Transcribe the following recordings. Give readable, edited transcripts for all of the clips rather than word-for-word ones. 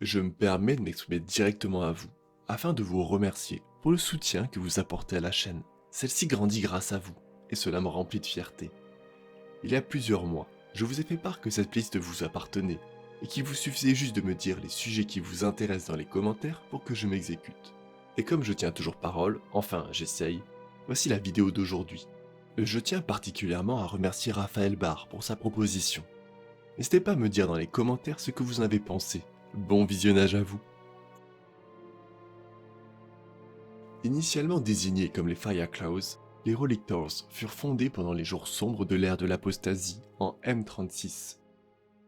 Je me permets de m'exprimer directement à vous, afin de vous remercier pour le soutien que vous apportez à la chaîne. Celle-ci grandit grâce à vous, et cela me remplit de fierté. Il y a plusieurs mois, je vous ai fait part que cette liste vous appartenait, et qu'il vous suffisait juste de me dire les sujets qui vous intéressent dans les commentaires pour que je m'exécute. Et comme je tiens toujours parole, enfin j'essaye, voici la vidéo d'aujourd'hui. Je tiens particulièrement à remercier Raphaël Barre pour sa proposition. N'hésitez pas à me dire dans les commentaires ce que vous en avez pensé. Bon visionnage à vous. Initialement désignés comme les Fireclaws, les Relictors furent fondés pendant les jours sombres de l'ère de l'apostasie en M36.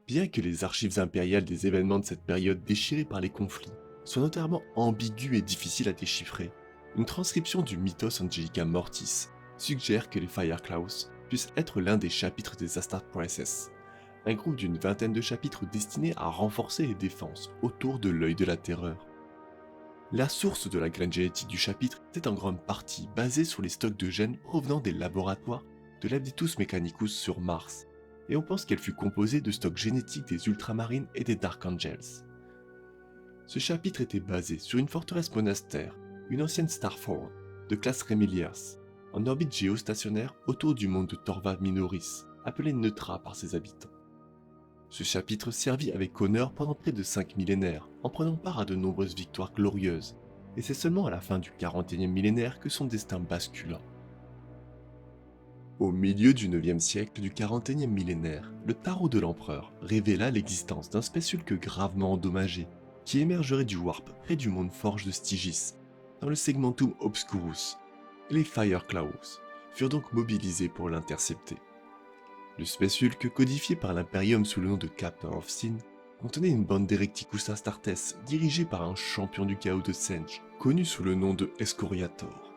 Bien que les archives impériales des événements de cette période déchirés par les conflits soient notamment ambiguës et difficiles à déchiffrer, une transcription du Mythos Angelica Mortis suggère que les Fireclaws puissent être l'un des chapitres des Astarte Princess, un groupe d'une vingtaine de chapitres destinés à renforcer les défenses autour de l'œil de la terreur. La source de la graine génétique du chapitre était en grande partie basée sur les stocks de gènes provenant des laboratoires de l'Abditus Mechanicus sur Mars, et on pense qu'elle fut composée de stocks génétiques des Ultramarines et des Dark Angels. Ce chapitre était basé sur une forteresse monastère, une ancienne Starfall, de classe Remilias, en orbite géostationnaire autour du monde de Torva Minoris, appelé Neutra par ses habitants. Ce chapitre servit avec honneur pendant près de 5 millénaires, en prenant part à de nombreuses victoires glorieuses, et c'est seulement à la fin du 41e millénaire que son destin bascula. Au milieu du 9e siècle du 41e millénaire, le tarot de l'empereur révéla l'existence d'un spéciulque gravement endommagé, qui émergerait du warp près du monde forge de Stygis, dans le segmentum obscurus, et les Fireclaws furent donc mobilisés pour l'intercepter. Le spéciulque, codifié par l'Imperium sous le nom de Captain of Sin, contenait une bande d'Erecticus Astartes dirigée par un champion du chaos de Senge, connu sous le nom de Escoriator.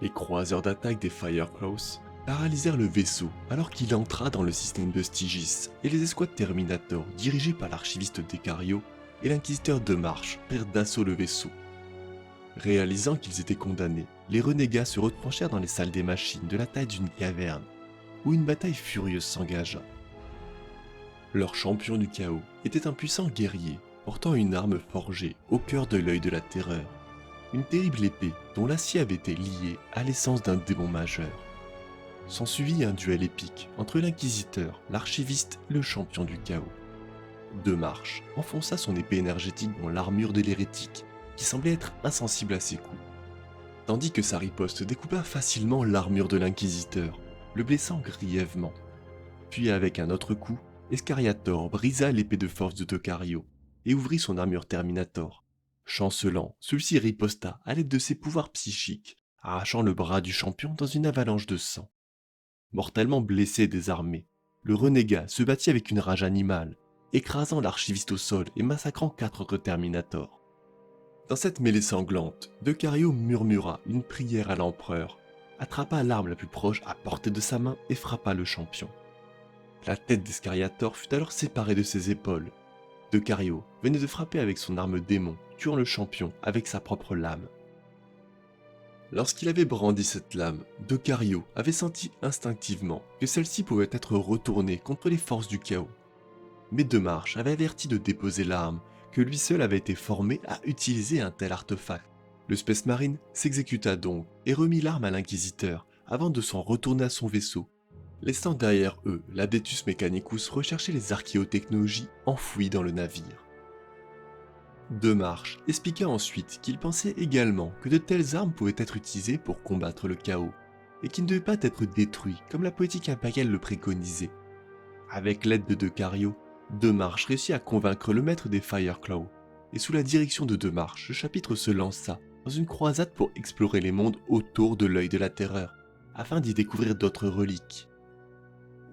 Les croiseurs d'attaque des Fireclaws paralysèrent le vaisseau alors qu'il entra dans le système de Stygis, et les escouades Terminator, dirigées par l'archiviste Decario et l'inquisiteur De Marche, prirent d'assaut le vaisseau. Réalisant qu'ils étaient condamnés, les renégats se retranchèrent dans les salles des machines de la taille d'une caverne, où une bataille furieuse s'engagea. Leur champion du chaos était un puissant guerrier portant une arme forgée au cœur de l'œil de la terreur, une terrible épée dont l'acier avait été lié à l'essence d'un démon majeur. S'ensuivit un duel épique entre l'inquisiteur, l'archiviste et le champion du chaos. De Marche enfonça son épée énergétique dans l'armure de l'hérétique, qui semblait être insensible à ses coups, tandis que sa riposte découpa facilement l'armure de l'inquisiteur, le blessant grièvement. Puis avec un autre coup, Escariator brisa l'épée de force de Tocario et ouvrit son armure Terminator. Chancelant, celui-ci riposta à l'aide de ses pouvoirs psychiques, arrachant le bras du champion dans une avalanche de sang. Mortellement blessé et désarmé, le renégat se battit avec une rage animale, écrasant l'archiviste au sol et massacrant 4 autres Terminators. Dans cette mêlée sanglante, Decario murmura une prière à l'empereur, attrapa l'arme la plus proche à portée de sa main et frappa le champion. La tête d'Escariator fut alors séparée de ses épaules. Decario venait de frapper avec son arme démon, tuant le champion avec sa propre lame. Lorsqu'il avait brandi cette lame, Decario avait senti instinctivement que celle-ci pouvait être retournée contre les forces du chaos. Mais De Marche avait averti de déposer l'arme, que lui seul avait été formé à utiliser un tel artefact. Le Space Marine s'exécuta donc et remit l'arme à l'inquisiteur avant de s'en retourner à son vaisseau, laissant derrière eux l'Abdetus Mechanicus rechercher les archéotechnologies enfouies dans le navire. De Marche expliqua ensuite qu'il pensait également que de telles armes pouvaient être utilisées pour combattre le chaos, et qui ne devaient pas être détruits comme la politique impériale le préconisait. Avec l'aide de Decario, De Marche réussit à convaincre le maître des Fireclaws, et sous la direction de De Marche, le chapitre se lança dans une croisade pour explorer les mondes autour de l'œil de la terreur, afin d'y découvrir d'autres reliques.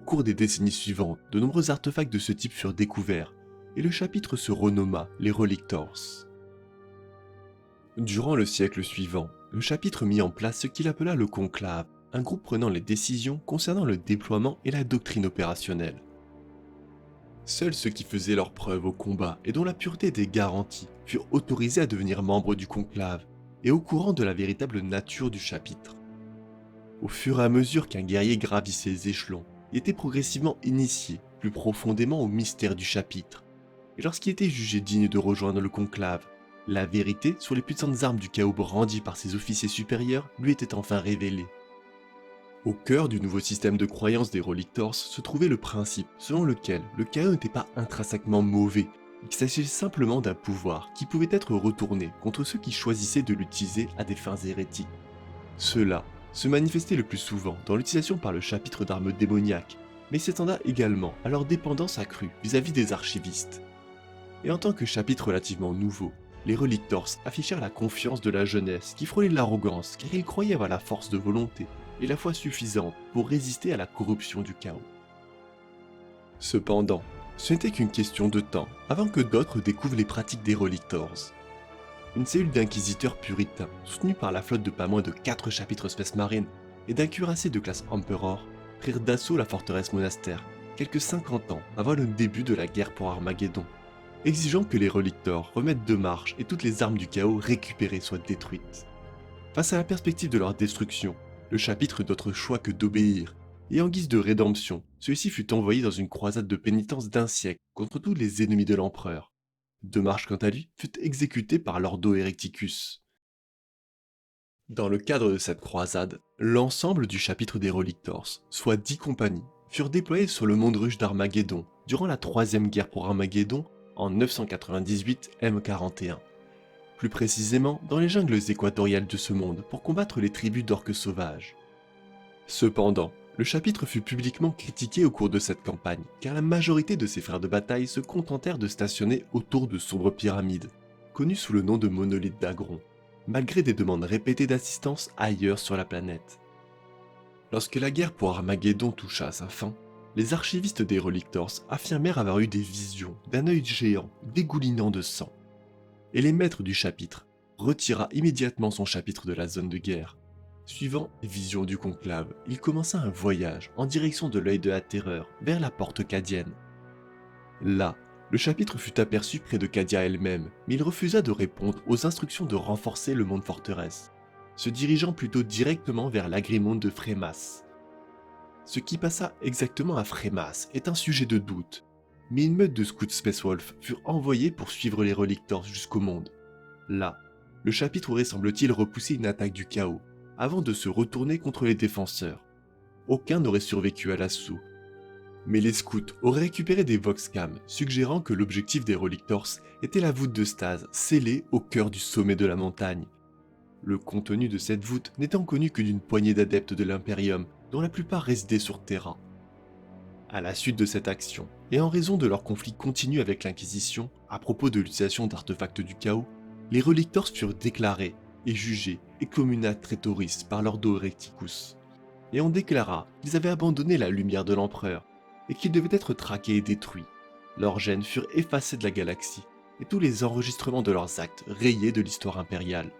Au cours des décennies suivantes, de nombreux artefacts de ce type furent découverts, et le chapitre se renomma les Relictors. Durant le siècle suivant, le chapitre mit en place ce qu'il appela le Conclave, un groupe prenant les décisions concernant le déploiement et la doctrine opérationnelle. Seuls ceux qui faisaient leurs preuves au combat et dont la pureté était garantie furent autorisés à devenir membres du conclave et au courant de la véritable nature du chapitre. Au fur et à mesure qu'un guerrier gravissait les échelons, il était progressivement initié plus profondément au mystère du chapitre. et lorsqu'il était jugé digne de rejoindre le conclave, la vérité sur les puissantes armes du chaos brandies par ses officiers supérieurs lui était enfin révélée. Au cœur du nouveau système de croyance des Relictors se trouvait le principe selon lequel le chaos n'était pas intrinsèquement mauvais, et qu'il s'agissait simplement d'un pouvoir qui pouvait être retourné contre ceux qui choisissaient de l'utiliser à des fins hérétiques. Cela se manifestait le plus souvent dans l'utilisation par le chapitre d'armes démoniaques, mais s'étenda également à leur dépendance accrue vis-à-vis des archivistes. Et en tant que chapitre relativement nouveau, les Relictors affichèrent la confiance de la jeunesse qui frôlait l'arrogance car ils croyaient avoir la force de volonté et la foi suffisante pour résister à la corruption du chaos. Cependant, ce n'était qu'une question de temps avant que d'autres découvrent les pratiques des Relictors. Une cellule d'inquisiteurs puritains, soutenue par la flotte de pas moins de 4 chapitres Space Marine et d'un cuirassé de classe Emperor, prirent d'assaut la forteresse monastère, quelques 50 ans avant le début de la guerre pour Armageddon, exigeant que les Relictors remettent de marche et toutes les armes du chaos récupérées soient détruites. Face à la perspective de leur destruction, le chapitre eut d'autre choix que d'obéir, et en guise de rédemption, celui-ci fut envoyé dans une croisade de pénitence d'1 siècle contre tous les ennemis de l'empereur. De Marche quant à lui fut exécuté par l'Ordo Erecticus. Dans le cadre de cette croisade, l'ensemble du chapitre des Relictors, soit 10 compagnies, furent déployées sur le monde ruche d'Armageddon durant la troisième guerre pour Armageddon en 998 M41. Plus précisément dans les jungles équatoriales de ce monde pour combattre les tribus d'orques sauvages. Cependant, le chapitre fut publiquement critiqué au cours de cette campagne, car la majorité de ses frères de bataille se contentèrent de stationner autour de sombres pyramides, connues sous le nom de monolithes d'Agron, malgré des demandes répétées d'assistance ailleurs sur la planète. Lorsque la guerre pour Armageddon toucha à sa fin, les archivistes des Relictors affirmèrent avoir eu des visions d'un œil géant dégoulinant de sang. Et les maîtres du chapitre retira immédiatement son chapitre de la zone de guerre. Suivant les visions du conclave, il commença un voyage en direction de l'œil de la terreur, vers la porte cadienne. Là, le chapitre fut aperçu près de Cadia elle-même, mais il refusa de répondre aux instructions de renforcer le monde forteresse, se dirigeant plutôt directement vers l'agrimonde de Frémas. Ce qui passa exactement à Frémas est un sujet de doute, mais une meute de scouts Space Wolf furent envoyés pour suivre les Relictors jusqu'au monde. Là, le chapitre aurait semble-t-il repoussé une attaque du chaos, avant de se retourner contre les défenseurs. Aucun n'aurait survécu à l'assaut. Mais les scouts auraient récupéré des voxcams suggérant que l'objectif des Relictors était la voûte de stase scellée au cœur du sommet de la montagne. Le contenu de cette voûte n'étant connu que d'une poignée d'adeptes de l'Imperium, dont la plupart résidaient sur Terra. À la suite de cette action, et en raison de leur conflit continu avec l'Inquisition à propos de l'utilisation d'artefacts du chaos, les Relictors furent déclarés et jugés Eccomuna-Traitoris par l'Ordo Erecticus, et on déclara qu'ils avaient abandonné la lumière de l'Empereur, et qu'ils devaient être traqués et détruits. Leurs gènes furent effacés de la galaxie, et tous les enregistrements de leurs actes rayés de l'histoire impériale.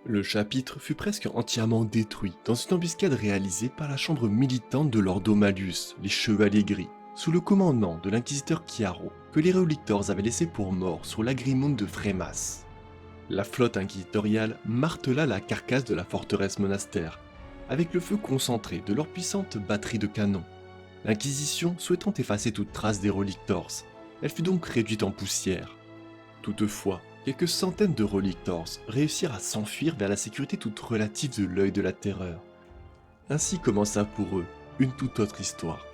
Le chapitre fut presque entièrement détruit dans une embuscade réalisée par la chambre militante de l'Ordo Malleus, les Chevaliers Gris, sous le commandement de l'inquisiteur Chiaro, que les Relictors avaient laissé pour mort sur l'agrimonde de Frémas. La flotte inquisitoriale martela la carcasse de la forteresse monastère, avec le feu concentré de leur puissante batterie de canons. L'Inquisition souhaitant effacer toute trace des Relictors, elle fut donc réduite en poussière. Toutefois, quelques centaines de Relictors réussirent à s'enfuir vers la sécurité toute relative de l'œil de la terreur. Ainsi commença pour eux une toute autre histoire.